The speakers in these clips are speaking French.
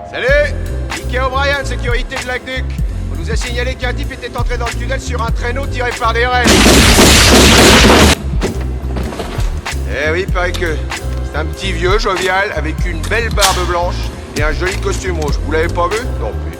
Salut! Mickey O'Brien, sécurité de l'Aqueduc. On nous a signalé qu'un type était entré dans le tunnel sur un traîneau tiré par des rennes. Eh oui, paraît que c'est un petit vieux jovial avec une belle barbe blanche et un joli costume rouge. Vous l'avez pas vu? Non plus.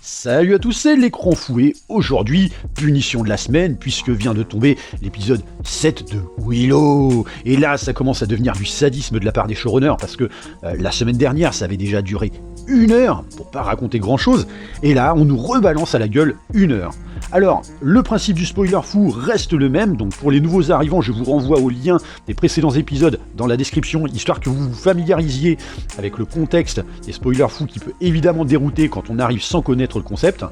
Salut à tous, c'est l'écran fouet. Aujourd'hui, punition de la semaine, puisque vient de tomber l'épisode 7 de Willow. Et là, ça commence à devenir du sadisme de la part des showrunners, parce que la semaine dernière, ça avait déjà duré 1 heure, pour pas raconter grand chose, et là, on nous rebalance à la gueule 1 heure. Alors, le principe du spoiler fou reste le même, donc pour les nouveaux arrivants, je vous renvoie au lien des précédents épisodes dans la description, histoire que vous vous familiarisiez avec le contexte des spoilers fous qui peut évidemment dérouter quand on arrive sans connaître le concept.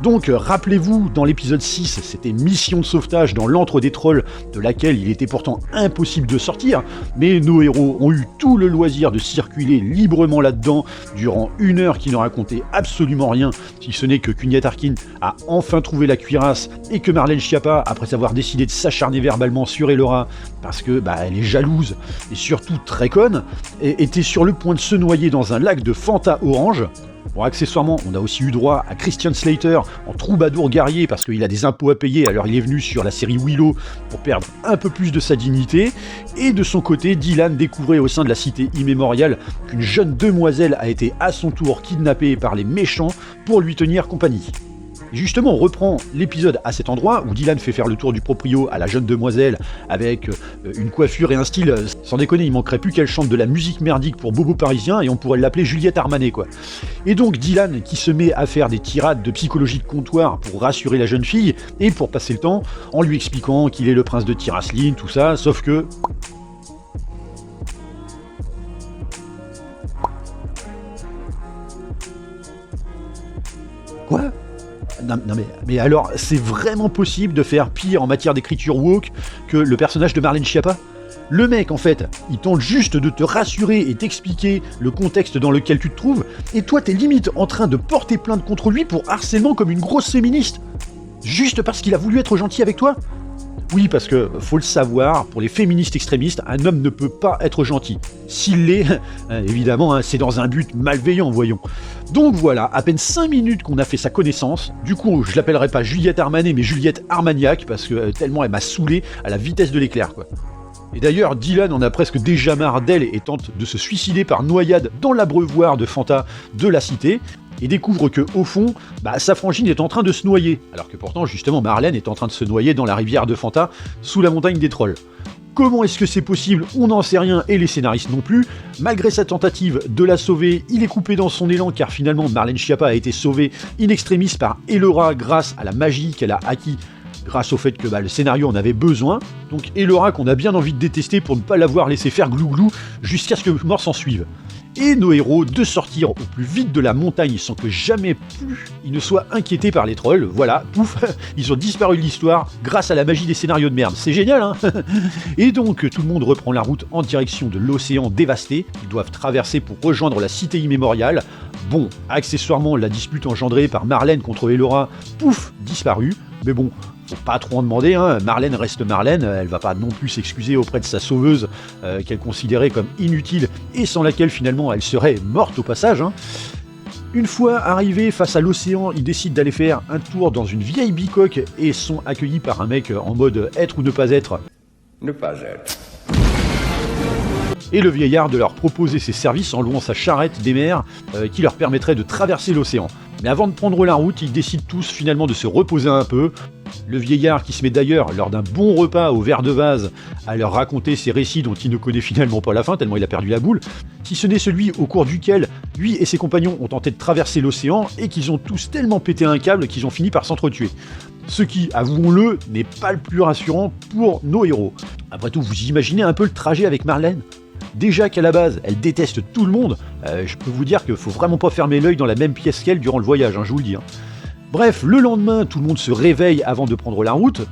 Donc, rappelez-vous, dans l'épisode 6, c'était mission de sauvetage dans l'antre des trolls, de laquelle il était pourtant impossible de sortir, mais nos héros ont eu tout le loisir de circuler librement là-dedans durant 1 heure qui ne racontait absolument rien, si ce n'est que Cugnat Arkin a enfin trouvé la cuirasse et que Marlène Schiappa, après avoir décidé de s'acharner verbalement sur Elora parce que elle est jalouse et surtout très conne, était sur le point de se noyer dans un lac de Fanta orange. Bon, accessoirement, on a aussi eu droit à Christian Slater en troubadour guerrier parce qu'il a des impôts à payer, alors il est venu sur la série Willow pour perdre un peu plus de sa dignité. Et de son côté, Dylan découvrait au sein de la cité immémoriale qu'une jeune demoiselle a été à son tour kidnappée par les méchants pour lui tenir compagnie. Et justement, on reprend l'épisode à cet endroit où Dylan fait faire le tour du proprio à la jeune demoiselle avec une coiffure et un style, sans déconner, il manquerait plus qu'elle chante de la musique merdique pour Bobo parisien et on pourrait l'appeler Juliette Armanet quoi. Et donc Dylan qui se met à faire des tirades de psychologie de comptoir pour rassurer la jeune fille et pour passer le temps en lui expliquant qu'il est le prince de Tiraslin, tout ça, sauf que... Quoi ? Non mais alors, c'est vraiment possible de faire pire en matière d'écriture woke que le personnage de Marlène Schiappa ? Le mec, en fait, il tente juste de te rassurer et t'expliquer le contexte dans lequel tu te trouves, et toi, t'es limite en train de porter plainte contre lui pour harcèlement comme une grosse féministe. Juste parce qu'il a voulu être gentil avec toi ? Oui, parce que, faut le savoir, pour les féministes extrémistes, un homme ne peut pas être gentil. S'il l'est, évidemment, c'est dans un but malveillant, voyons. Donc voilà, à peine 5 minutes qu'on a fait sa connaissance. Du coup, je l'appellerai pas Juliette Armanet, mais Juliette Armagnac, parce que tellement elle m'a saoulé à la vitesse de l'éclair, quoi. Et d'ailleurs, Dylan en a presque déjà marre d'elle et tente de se suicider par noyade dans l'abreuvoir de Fanta de la cité, et découvre que, au fond, sa frangine est en train de se noyer, alors que pourtant, justement, Marlène est en train de se noyer dans la rivière de Fanta, sous la montagne des trolls. Comment est-ce que c'est possible ? On n'en sait rien, et les scénaristes non plus. Malgré sa tentative de la sauver, il est coupé dans son élan, car finalement, Marlène Schiappa a été sauvée in extremis par Elora grâce à la magie qu'elle a acquis grâce au fait que le scénario en avait besoin. Donc Elora qu'on a bien envie de détester pour ne pas l'avoir laissé faire glouglou jusqu'à ce que mort s'en suive. Et nos héros de sortir au plus vite de la montagne sans que jamais plus ils ne soient inquiétés par les trolls. Voilà, pouf, ils ont disparu de l'histoire grâce à la magie des scénarios de merde. C'est génial, hein. Et donc tout le monde reprend la route en direction de l'océan dévasté qu'ils doivent traverser pour rejoindre la cité immémoriale. Bon, accessoirement, la dispute engendrée par Marlène contre Elora, pouf, disparue. Mais bon, faut pas trop en demander, hein. Marlène reste Marlène, elle va pas non plus s'excuser auprès de sa sauveuse qu'elle considérait comme inutile et sans laquelle finalement elle serait morte au passage, hein. Une fois arrivés face à l'océan, ils décident d'aller faire un tour dans une vieille bicoque et sont accueillis par un mec en mode être ou ne pas être. Ne pas être. Et le vieillard de leur proposer ses services en louant sa charrette des mers qui leur permettrait de traverser l'océan. Mais avant de prendre la route, ils décident tous finalement de se reposer un peu. Le vieillard qui se met d'ailleurs, lors d'un bon repas au verre de vase, à leur raconter ses récits dont il ne connaît finalement pas la fin, tellement il a perdu la boule, si ce n'est celui au cours duquel lui et ses compagnons ont tenté de traverser l'océan et qu'ils ont tous tellement pété un câble qu'ils ont fini par s'entretuer. Ce qui, avouons-le, n'est pas le plus rassurant pour nos héros. Après tout, vous imaginez un peu le trajet avec Marlène ? Déjà qu'à la base, elle déteste tout le monde, je peux vous dire qu'il faut vraiment pas fermer l'œil dans la même pièce qu'elle durant le voyage, je vous le dis. Bref, le lendemain, tout le monde se réveille avant de prendre la route,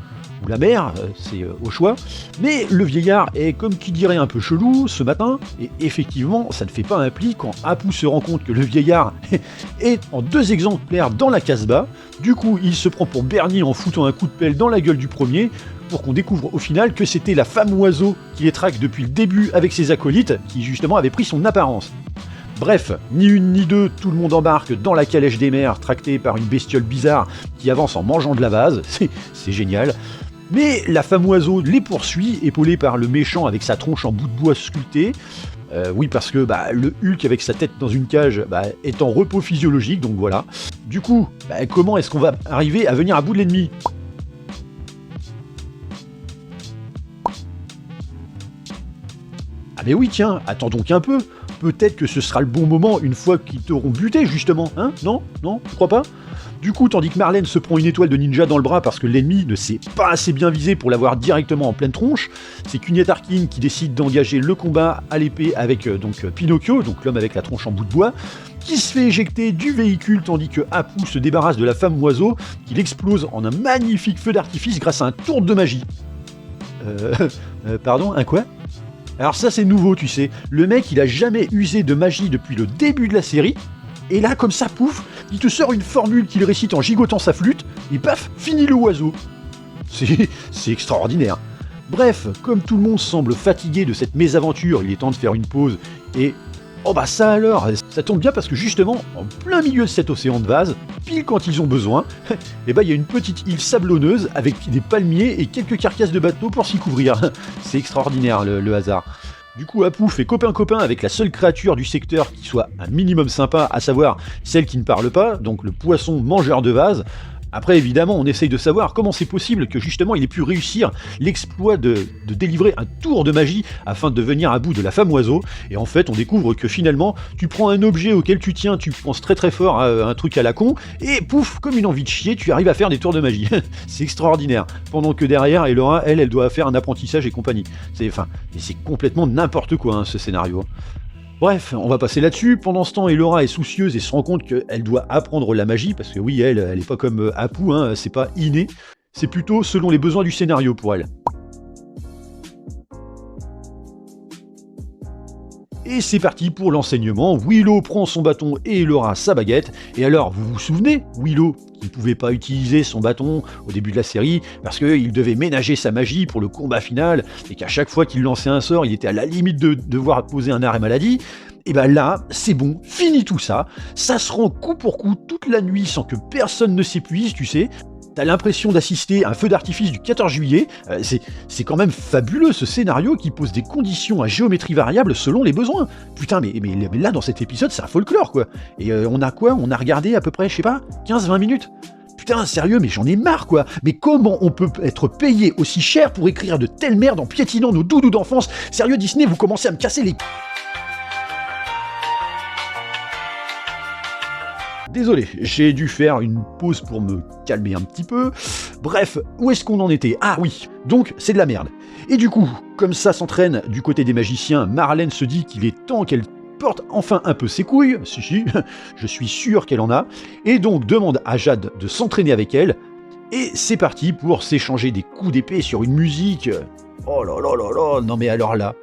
ou la mer, c'est au choix, mais le vieillard est comme qui dirait un peu chelou ce matin, et effectivement, ça ne fait pas un pli quand Apu se rend compte que le vieillard est en 2 exemplaires dans la Casbah. Du coup, il se prend pour Bernie en foutant un coup de pelle dans la gueule du premier, pour qu'on découvre au final que c'était la femme oiseau qui les traque depuis le début avec ses acolytes, qui justement avait pris son apparence. Bref, ni une ni deux, tout le monde embarque dans la calèche des mers, tractée par une bestiole bizarre qui avance en mangeant de la vase, c'est génial. Mais la femme oiseau les poursuit, épaulée par le méchant avec sa tronche en bout de bois sculpté. Oui, parce que le Hulk avec sa tête dans une cage est en repos physiologique, donc voilà. Du coup, comment est-ce qu'on va arriver à venir à bout de l'ennemi ? Ah mais oui, tiens, attends donc un peu. Peut-être que ce sera le bon moment une fois qu'ils t'auront buté, justement. Hein ? Non ? Tu crois pas ? Du coup, tandis que Marlène se prend une étoile de ninja dans le bras parce que l'ennemi ne s'est pas assez bien visé pour l'avoir directement en pleine tronche, c'est Cunette Arkin qui décide d'engager le combat à l'épée avec Pinocchio, donc l'homme avec la tronche en bout de bois, qui se fait éjecter du véhicule tandis que Apu se débarrasse de la femme oiseau, qu'il explose en un magnifique feu d'artifice grâce à un tour de magie. Pardon, un quoi ? Alors ça c'est nouveau, tu sais. Le mec il a jamais usé de magie depuis le début de la série, et là comme ça, pouf, il te sort une formule qu'il récite en gigotant sa flûte, et paf, fini le oiseau. C'est extraordinaire. Bref, comme tout le monde semble fatigué de cette mésaventure, il est temps de faire une pause, et... oh bah ça alors, ça tombe bien parce que justement, en plein milieu de cet océan de vase, pile quand ils ont besoin, il y a une petite île sablonneuse avec des palmiers et quelques carcasses de bateaux pour s'y couvrir. C'est extraordinaire le hasard. Du coup, Apu fait copain-copain avec la seule créature du secteur qui soit un minimum sympa, à savoir celle qui ne parle pas, donc le poisson mangeur de vase. Après, évidemment, on essaye de savoir comment c'est possible que justement il ait pu réussir l'exploit de délivrer un tour de magie afin de venir à bout de la femme oiseau. Et en fait, on découvre que finalement, tu prends un objet auquel tu tiens, tu penses très très fort à un truc à la con, et pouf, comme une envie de chier, tu arrives à faire des tours de magie. C'est extraordinaire. Pendant que derrière, Elora, elle doit faire un apprentissage et compagnie. C'est complètement n'importe quoi, hein, ce scénario. Bref, on va passer là-dessus. Pendant ce temps, Elora est soucieuse et se rend compte qu'elle doit apprendre la magie, parce que oui, elle est pas comme Apu, hein, c'est pas inné, c'est plutôt selon les besoins du scénario pour elle. Et c'est parti pour l'enseignement. Willow prend son bâton et Elora sa baguette. Et alors, vous vous souvenez, Willow, qui ne pouvait pas utiliser son bâton au début de la série, parce qu'il devait ménager sa magie pour le combat final, et qu'à chaque fois qu'il lançait un sort, il était à la limite de devoir poser un arrêt maladie. Et ben là, c'est bon, fini tout ça. Ça se rend coup pour coup toute la nuit sans que personne ne s'épuise, tu sais. T'as l'impression d'assister à un feu d'artifice du 14 juillet, c'est quand même fabuleux ce scénario qui pose des conditions à géométrie variable selon les besoins. Putain, mais là dans cet épisode c'est un folklore quoi. Et on a quoi ? On a regardé à peu près, je sais pas, 15-20 minutes ? Putain, sérieux, mais j'en ai marre quoi. Mais comment on peut être payé aussi cher pour écrire de telles merdes en piétinant nos doudous d'enfance ? Sérieux Disney, vous commencez à me casser les... Désolé, j'ai dû faire une pause pour me calmer un petit peu. Bref, où est-ce qu'on en était ? Ah oui, donc c'est de la merde. Et du coup, comme ça s'entraîne du côté des magiciens, Marlène se dit qu'il est temps qu'elle porte enfin un peu ses couilles, si, je suis sûr qu'elle en a, et donc demande à Jade de s'entraîner avec elle, et c'est parti pour s'échanger des coups d'épée sur une musique... Oh là là là là, non mais alors là...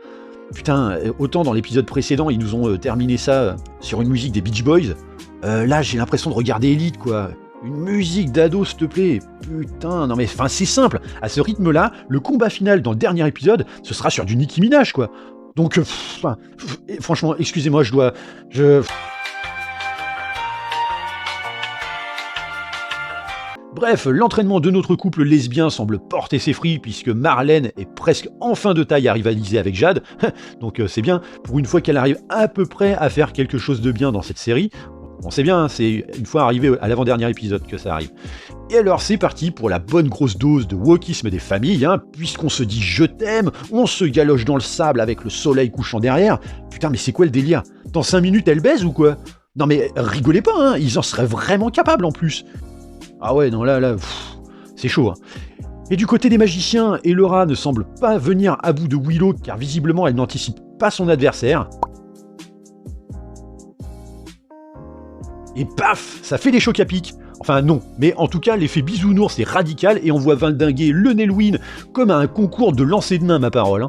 Putain, autant dans l'épisode précédent, ils nous ont terminé ça sur une musique des Beach Boys, là j'ai l'impression de regarder Elite quoi. Une musique d'ado s'il te plaît. Putain, non mais enfin c'est simple. À ce rythme là, le combat final dans le dernier épisode, ce sera sur du Nicki Minaj quoi. Donc franchement, excusez-moi, Bref, l'entraînement de notre couple lesbien semble porter ses fruits puisque Marlène est presque enfin de taille à rivaliser avec Jade. Donc c'est bien, pour une fois qu'elle arrive à peu près à faire quelque chose de bien dans cette série. On sait bien, c'est une fois arrivé à l'avant-dernier épisode que ça arrive. Et alors c'est parti pour la bonne grosse dose de wokisme des familles, puisqu'on se dit je t'aime, on se galoche dans le sable avec le soleil couchant derrière. Putain mais c'est quoi le délire ? Dans 5 minutes elle baise ou quoi ? Non mais rigolez pas, ils en seraient vraiment capables en plus. Ah ouais, non là, c'est chaud. Et du côté des magiciens, Elora ne semble pas venir à bout de Willow, car visiblement elle n'anticipe pas son adversaire. Et paf, ça fait des chocs à pic. Enfin non, mais en tout cas l'effet bisounours est radical et on voit valdinguer le Nelwyn comme à un concours de lancer de nains, ma parole.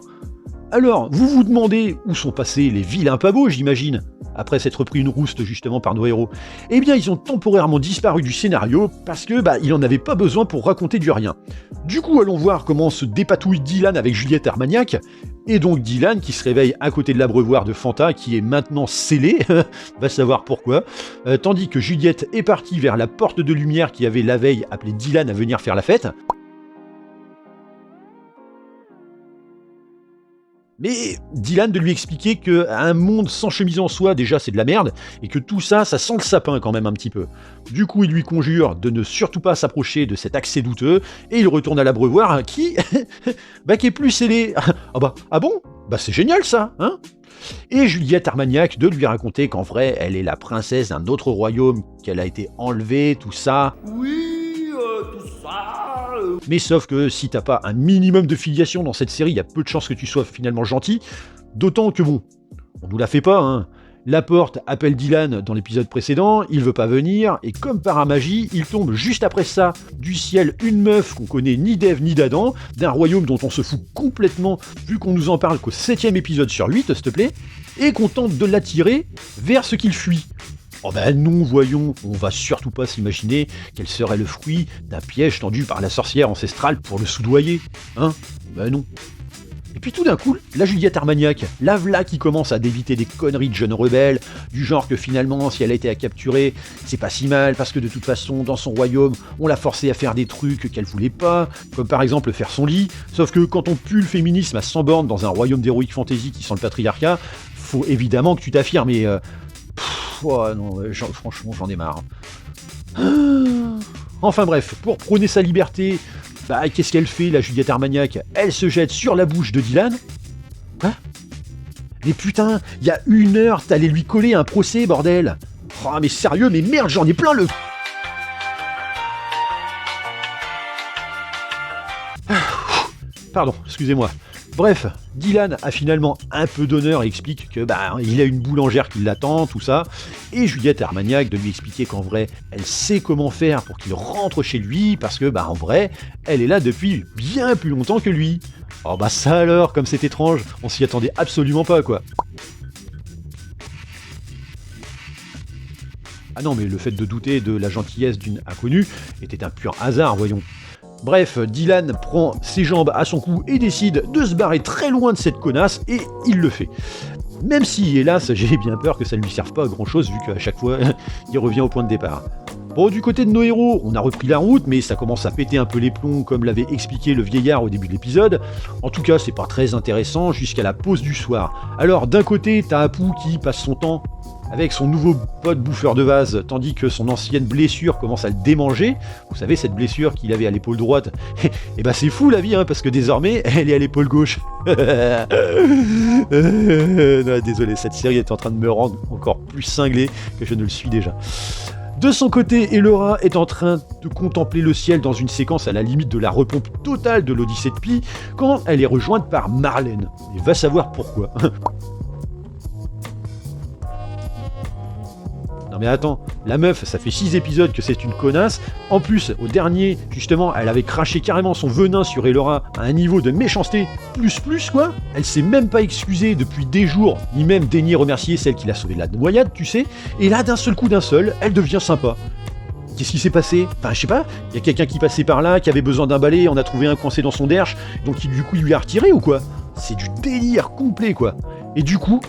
Alors, vous vous demandez où sont passés les vilains pavots, j'imagine ? après s'être pris une rouste justement par nos héros. Eh bien, ils ont temporairement disparu du scénario parce que il en avait pas besoin pour raconter du rien. Du coup, allons voir comment se dépatouille Dylan avec Juliette Armagnac, et donc Dylan qui se réveille à côté de l'abreuvoir de Fanta qui est maintenant scellé, va savoir pourquoi, tandis que Juliette est partie vers la porte de lumière qui avait la veille appelé Dylan à venir faire la fête. Mais Dylan de lui expliquer qu'un monde sans chemise en soie, déjà c'est de la merde, et que tout ça, ça sent le sapin quand même un petit peu. Du coup, il lui conjure de ne surtout pas s'approcher de cet accès douteux, et il retourne à l'abreuvoir qui est plus scellé. Ah bon ? C'est génial ça, hein ? Et Juliette Armagnac de lui raconter qu'en vrai, elle est la princesse d'un autre royaume, qu'elle a été enlevée, tout ça. Oui, tout ça. Mais sauf que si t'as pas un minimum de filiation dans cette série, il y a peu de chances que tu sois finalement gentil. D'autant que bon, on nous la fait pas, hein. Laporte appelle Dylan dans l'épisode précédent, il veut pas venir, et comme par magie, il tombe juste après ça du ciel une meuf qu'on connaît ni d'Ève ni d'Adam, d'un royaume dont on se fout complètement, vu qu'on nous en parle qu'au 7e épisode sur 8, s'il te plaît, et qu'on tente de l'attirer vers ce qu'il fuit. Oh non, voyons, on va surtout pas s'imaginer qu'elle serait le fruit d'un piège tendu par la sorcière ancestrale pour le soudoyer, hein ? Non. Et puis tout d'un coup, la Juliette Armagnac, la v'là qui commence à débiter des conneries de jeunes rebelles, du genre que finalement, si elle a été capturée, c'est pas si mal, parce que de toute façon, dans son royaume, on l'a forcée à faire des trucs qu'elle voulait pas, comme par exemple faire son lit, sauf que quand on pue le féminisme à 100 bornes dans un royaume d'heroic fantasy qui sent le patriarcat, faut évidemment que tu t'affirmes, et non, franchement, j'en ai marre. Enfin bref, pour prôner sa liberté, qu'est-ce qu'elle fait, la Juliette Armagnac ? Elle se jette sur la bouche de Dylan. Quoi ? Mais putain, il y a 1 heure, t'allais lui coller un procès, bordel. Oh, mais sérieux, mais merde, j'en ai plein le... Pardon, excusez-moi. Bref, Dylan a finalement un peu d'honneur et explique que il a une boulangère qui l'attend, tout ça, et Juliette Armagnac de lui expliquer qu'en vrai, elle sait comment faire pour qu'il rentre chez lui, parce que en vrai, elle est là depuis bien plus longtemps que lui. Oh ça alors, comme c'est étrange, on s'y attendait absolument pas quoi. Ah non, mais le fait de douter de la gentillesse d'une inconnue était un pur hasard, voyons. Bref, Dylan prend ses jambes à son cou et décide de se barrer très loin de cette connasse, et il le fait. Même si, hélas, j'ai bien peur que ça ne lui serve pas à grand chose, vu qu'à chaque fois, il revient au point de départ. Bon, du côté de nos héros, on a repris la route, mais ça commence à péter un peu les plombs, comme l'avait expliqué le vieillard au début de l'épisode. En tout cas, c'est pas très intéressant jusqu'à la pause du soir. Alors, d'un côté, t'as Apu qui passe son temps avec son nouveau pote bouffeur de vase, tandis que son ancienne blessure commence à le démanger. Vous savez, cette blessure qu'il avait à l'épaule droite. Et c'est fou la vie, hein, parce que désormais, elle est à l'épaule gauche. Non, désolé, cette série est en train de me rendre encore plus cinglé que je ne le suis déjà. De son côté, Elora est en train de contempler le ciel dans une séquence à la limite de la repompe totale de l'Odyssée de Pi, quand elle est rejointe par Marlène. Et va savoir pourquoi. Non mais attends, la meuf, ça fait 6 épisodes que c'est une connasse. En plus, au dernier, justement, elle avait craché carrément son venin sur Elora à un niveau de méchanceté plus quoi. Elle s'est même pas excusée depuis des jours, ni même daigné remercier celle qui l'a sauvée de la noyade, tu sais. Et là, d'un seul coup, elle devient sympa. Qu'est-ce qui s'est passé ? Enfin, je sais pas, il y a quelqu'un qui passait par là, qui avait besoin d'un balai, on a trouvé un coincé dans son derche, donc du coup il lui a retiré ou quoi ? C'est du délire complet quoi. Et du coup...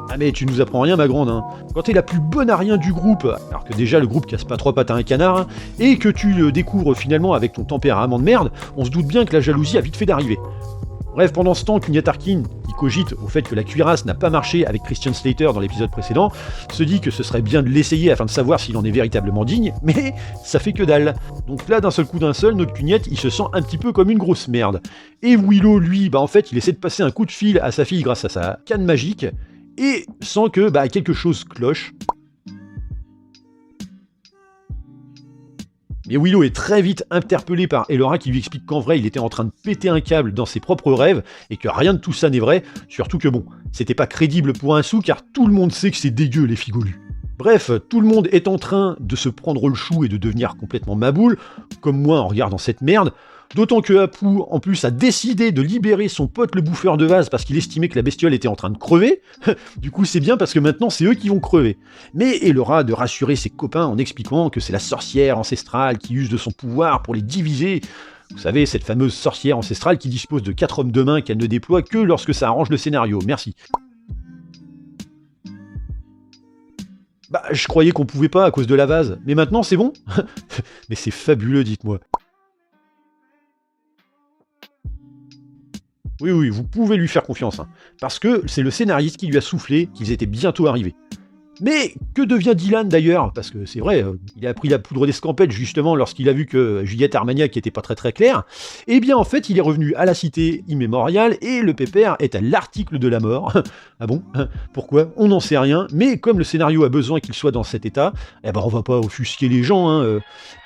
Ah mais tu nous apprends rien ma grande, hein. Quand t'es la plus bonne à rien du groupe, alors que déjà le groupe casse pas 3 pattes à un canard, hein, et que tu le découvres finalement avec ton tempérament de merde, on se doute bien que la jalousie a vite fait d'arriver. Bref, pendant ce temps, Knya Tarkin, qui cogite au fait que la cuirasse n'a pas marché avec Christian Slater dans l'épisode précédent, se dit que ce serait bien de l'essayer afin de savoir s'il en est véritablement digne, mais ça fait que dalle. Donc là, d'un seul coup, notre Cugnette, il se sent un petit peu comme une grosse merde. Et Willow, lui, en fait, il essaie de passer un coup de fil à sa fille grâce à sa canne magique, et sent que quelque chose cloche. Mais Willow est très vite interpellé par Elora qui lui explique qu'en vrai il était en train de péter un câble dans ses propres rêves et que rien de tout ça n'est vrai, surtout que c'était pas crédible pour un sou car tout le monde sait que c'est dégueu les figolus. Bref, tout le monde est en train de se prendre le chou et de devenir complètement maboule, comme moi en regardant cette merde. D'autant que Apu, en plus, a décidé de libérer son pote le bouffeur de vase parce qu'il estimait que la bestiole était en train de crever. Du coup, c'est bien parce que maintenant, c'est eux qui vont crever. Mais Elora de rassurer ses copains en expliquant que c'est la sorcière ancestrale qui use de son pouvoir pour les diviser. Vous savez, cette fameuse sorcière ancestrale qui dispose de 4 hommes de main qu'elle ne déploie que lorsque ça arrange le scénario. Merci. Bah, je croyais qu'on pouvait pas à cause de la vase, mais maintenant c'est bon. Mais c'est fabuleux, dites-moi. Oui, vous pouvez lui faire confiance, hein, parce que c'est le scénariste qui lui a soufflé qu'ils étaient bientôt arrivés. Mais que devient Dylan d'ailleurs? Parce que c'est vrai, il a pris la poudre d'escampette justement lorsqu'il a vu que Juliette Armagnac était pas très claire. Eh bien en fait, il est revenu à la cité immémoriale et le pépère est à l'article de la mort. Ah bon? Pourquoi? On n'en sait rien, mais comme le scénario a besoin qu'il soit dans cet état, eh ben on va pas offusquer les gens. Hein.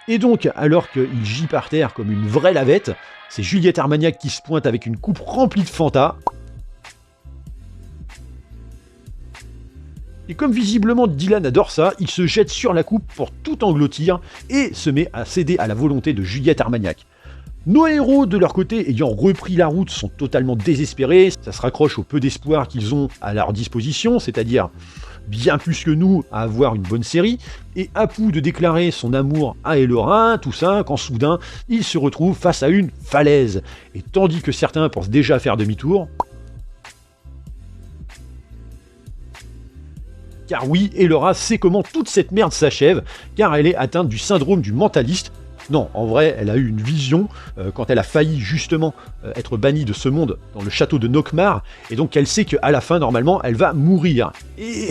Et donc, alors qu'il gît par terre comme une vraie lavette, c'est Juliette Armagnac qui se pointe avec une coupe remplie de Fanta. Et comme visiblement Dylan adore ça, il se jette sur la coupe pour tout engloutir et se met à céder à la volonté de Juliette Armagnac. Nos héros, de leur côté, ayant repris la route, sont totalement désespérés. Ça se raccroche au peu d'espoir qu'ils ont à leur disposition, c'est-à-dire bien plus que nous à avoir une bonne série, et Apu de déclarer son amour à Elora, tout ça, quand soudain, il se retrouve face à une falaise. Et tandis que certains pensent déjà faire demi-tour, car oui, Elora sait comment toute cette merde s'achève, car elle est atteinte du syndrome du mentaliste. Non, en vrai, elle a eu une vision quand elle a failli justement être bannie de ce monde dans le château de Nockmaar, et donc elle sait qu'à la fin, normalement, elle va mourir. Et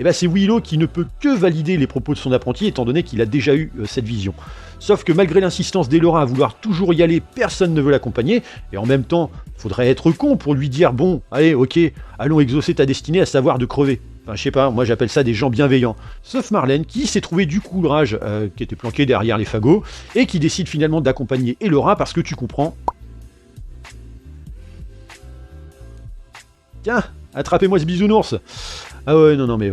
ben c'est Willow qui ne peut que valider les propos de son apprenti, étant donné qu'il a déjà eu cette vision. Sauf que malgré l'insistance d'Elora à vouloir toujours y aller, personne ne veut l'accompagner, et en même temps, faudrait être con pour lui dire « Bon, allez, ok, allons exaucer ta destinée à savoir de crever ». Enfin, je sais pas, moi j'appelle ça des gens bienveillants. Sauf Marlène, qui s'est trouvé du courage, qui était planqué derrière les fagots, et qui décide finalement d'accompagner Elora parce que tu comprends. Tiens, attrapez-moi ce bisounours. Ah ouais, non, mais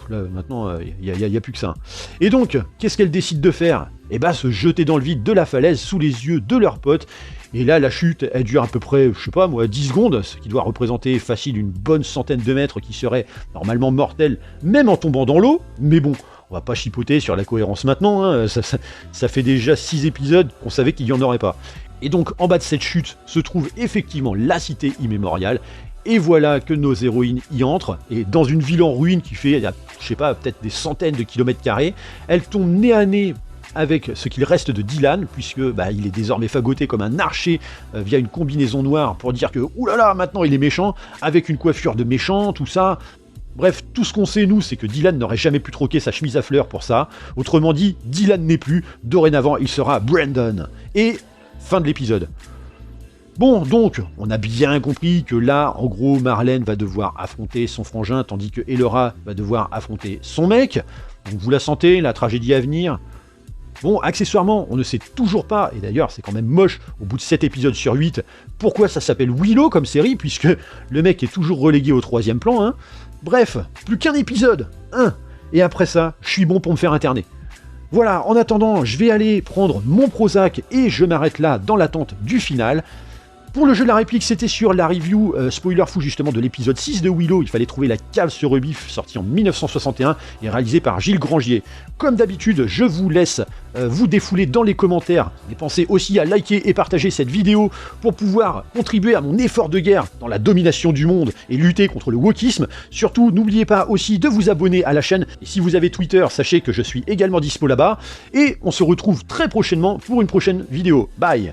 là, maintenant, il n'y a plus que ça. Et donc, qu'est-ce qu'elle décide de faire? Eh ben, se jeter dans le vide de la falaise sous les yeux de leurs potes. Et là, la chute, elle dure à peu près, je sais pas moi, 10 secondes, ce qui doit représenter facile une bonne centaine de mètres qui serait normalement mortelle, même en tombant dans l'eau. Mais bon, on va pas chipoter sur la cohérence maintenant, hein. Ça fait déjà 6 épisodes qu'on savait qu'il y en aurait pas. Et donc, en bas de cette chute se trouve effectivement la cité immémoriale. Et voilà que nos héroïnes y entrent, et dans une ville en ruine qui fait, je sais pas, peut-être des centaines de kilomètres carrés, elles tombent nez à nez avec ce qu'il reste de Dylan, puisque il est désormais fagoté comme un archer via une combinaison noire pour dire que oulala, maintenant il est méchant, avec une coiffure de méchant, tout ça. Bref, tout ce qu'on sait nous, c'est que Dylan n'aurait jamais pu troquer sa chemise à fleurs pour ça. Autrement dit, Dylan n'est plus, dorénavant il sera Brandon. Et fin de l'épisode. Bon, donc, on a bien compris que là, en gros, Marlène va devoir affronter son frangin, tandis que Elora va devoir affronter son mec. Donc vous la sentez, la tragédie à venir? Bon, accessoirement, on ne sait toujours pas, et d'ailleurs c'est quand même moche, au bout de 7 épisodes sur 8, pourquoi ça s'appelle Willow comme série, puisque le mec est toujours relégué au 3e plan, hein. Bref, plus qu'un épisode, et après ça, je suis bon pour me faire interner. Voilà, en attendant, je vais aller prendre mon Prozac, et je m'arrête là dans l'attente du final. Pour le jeu de la réplique, c'était sur la review spoiler fou justement de l'épisode 6 de Willow. Il fallait trouver la cave se rebiffe, sorti en 1961 et réalisé par Gilles Grangier. Comme d'habitude, je vous laisse vous défouler dans les commentaires. Et pensez aussi à liker et partager cette vidéo pour pouvoir contribuer à mon effort de guerre dans la domination du monde et lutter contre le wokisme. Surtout, n'oubliez pas aussi de vous abonner à la chaîne. Et si vous avez Twitter, sachez que je suis également dispo là-bas. Et on se retrouve très prochainement pour une prochaine vidéo. Bye!